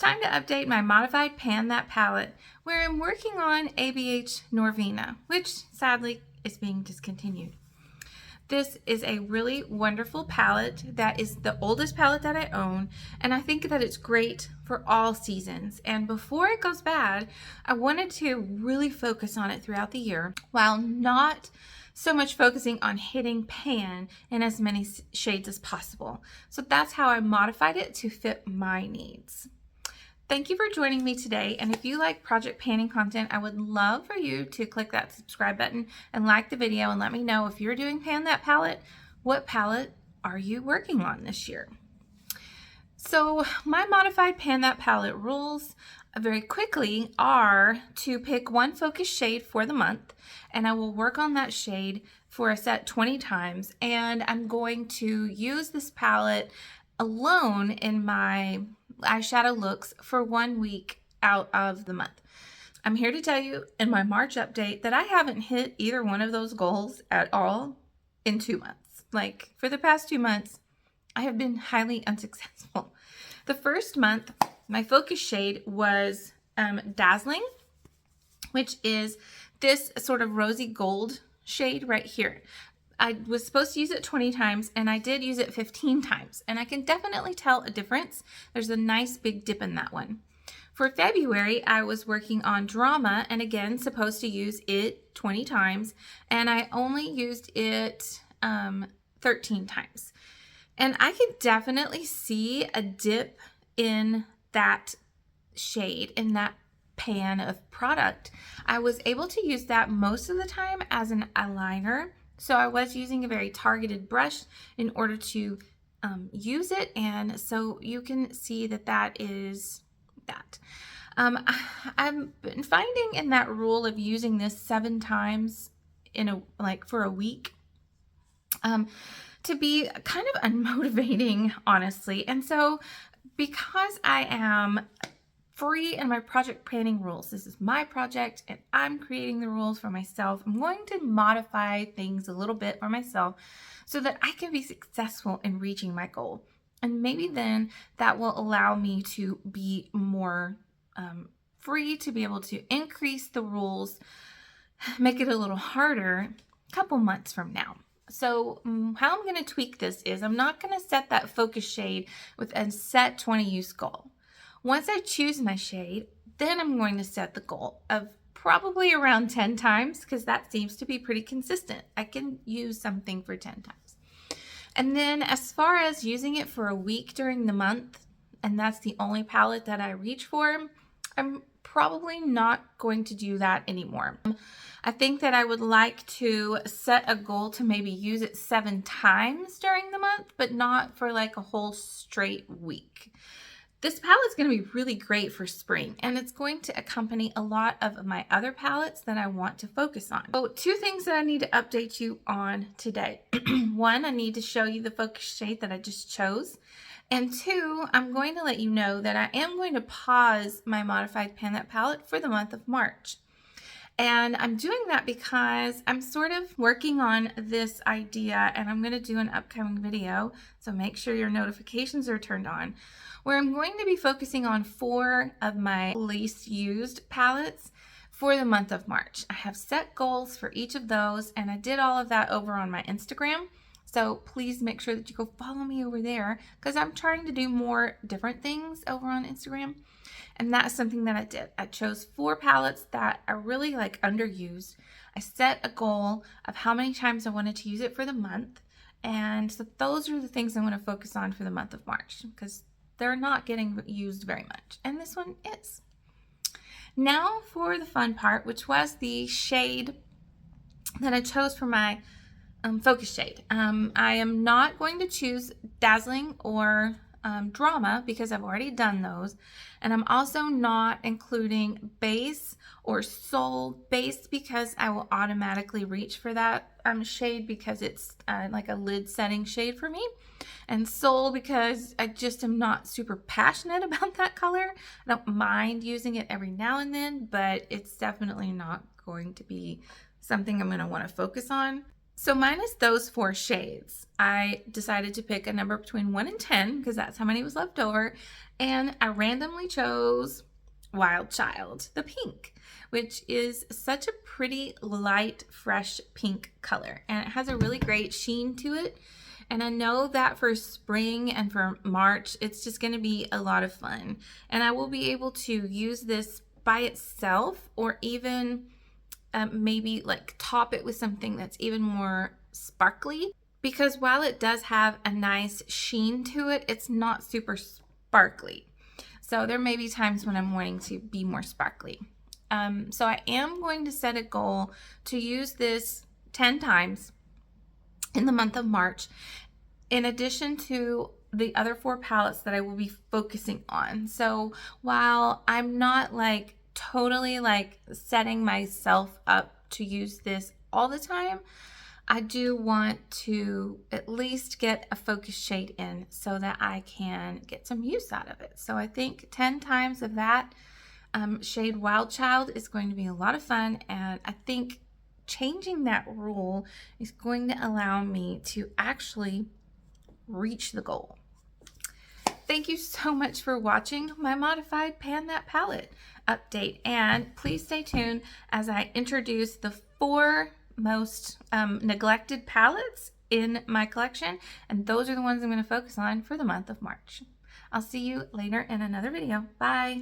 time to update my modified Pan That palette, where I'm working on ABH Norvina, which sadly is being discontinued. This is a really wonderful palette that is the oldest palette that I own, and I think that it's great for all seasons. And before it goes bad, I wanted to really focus on it throughout the year while not so much focusing on hitting pan in as many shades as possible. So that's how I modified it to fit my needs. Thank you for joining me today, and if you like project panning content, I would love for you to click that subscribe button and like the video and let me know if you're doing Pan That palette, what palette are you working on this year? So my modified Pan That palette rules very quickly are to pick one focus shade for the month, and I will work on that shade for a set 20 times, and I'm going to use this palette alone in my eyeshadow looks for 1 week out of the month. I'm here to tell you in my March update that I haven't hit either one of those goals at all in 2 months. Like, for the past 2 months, I have been highly unsuccessful. The first month, my focus shade was Dazzling, which is this sort of rosy gold shade right here. I was supposed to use it 20 times, and I did use it 15 times, and I can definitely tell a difference. There's a nice big dip in that one. For February, I was working on Drama, and again, supposed to use it 20 times, and I only used it 13 times. And I could definitely see a dip in that shade, in that pan of product. I was able to use that most of the time as an eyeliner. So I was using a very targeted brush in order to use it, and so you can see that that is that. I've been finding in that rule of using this 7 times in for a week to be kind of unmotivating, honestly. And so because I am free in my project planning rules, this is my project and I'm creating the rules for myself, I'm going to modify things a little bit for myself so that I can be successful in reaching my goal. And maybe then that will allow me to be more free to be able to increase the rules, make it a little harder a couple months from now. So how I'm going to tweak this is I'm not going to set that focus shade with a set 20 use goal. Once I choose my shade, then I'm going to set the goal of probably around 10 times, because that seems to be pretty consistent. I can use something for 10 times. And then as far as using it for a week during the month, and that's the only palette that I reach for, I'm probably not going to do that anymore. I think that I would like to set a goal to maybe use it 7 times during the month, but not for like a whole straight week. This palette is going to be really great for spring, and it's going to accompany a lot of my other palettes that I want to focus on. So 2 things that I need to update you on today. 1, I need to show you the focus shade that I just chose. And 2, I'm going to let you know that I am going to pause my modified Pan That palette for the month of March. And I'm doing that because I'm sort of working on this idea, and I'm going to do an upcoming video, so make sure your notifications are turned on, where I'm going to be focusing on 4 of my least used palettes for the month of March. I have set goals for each of those, and I did all of that over on my Instagram. So please make sure that you go follow me over there, because I'm trying to do more different things over on Instagram. And that's something that I did. I chose 4 palettes that are really underused. I set a goal of how many times I wanted to use it for the month. And so those are the things I'm going to focus on for the month of March, because they're not getting used very much. And this one is. Now for the fun part, which was the shade that I chose for my focus shade. I am not going to choose Dazzling or Drama, because I've already done those, and I'm also not including Base or Soul. Base because I will automatically reach for that shade because it's like a lid setting shade for me, and Soul because I just am not super passionate about that color. I don't mind using it every now and then, but it's definitely not going to be something I'm going to want to focus on. So minus those 4 shades, I decided to pick a number between 1 and 10 because that's how many was left over. And I randomly chose Wild Child, the pink, which is such a pretty light, fresh pink color. And it has a really great sheen to it. And I know that for spring and for March, it's just going to be a lot of fun. And I will be able to use this by itself, or even maybe like top it with something that's even more sparkly, because while it does have a nice sheen to it, it's not super sparkly. So there may be times when I'm wanting to be more sparkly. So I am going to set a goal to use this 10 times in the month of March, in addition to the other 4 palettes that I will be focusing on. So while I'm not like totally like setting myself up to use this all the time, I do want to at least get a focus shade in so that I can get some use out of it. So I think 10 times of that shade Wild Child is going to be a lot of fun, and I think changing that rule is going to allow me to actually reach the goal. Thank you so much for watching my modified Pan That Palette update, and please stay tuned as I introduce the 4 most neglected palettes in my collection, and those are the ones I'm going to focus on for the month of March. I'll see you later in another video. Bye!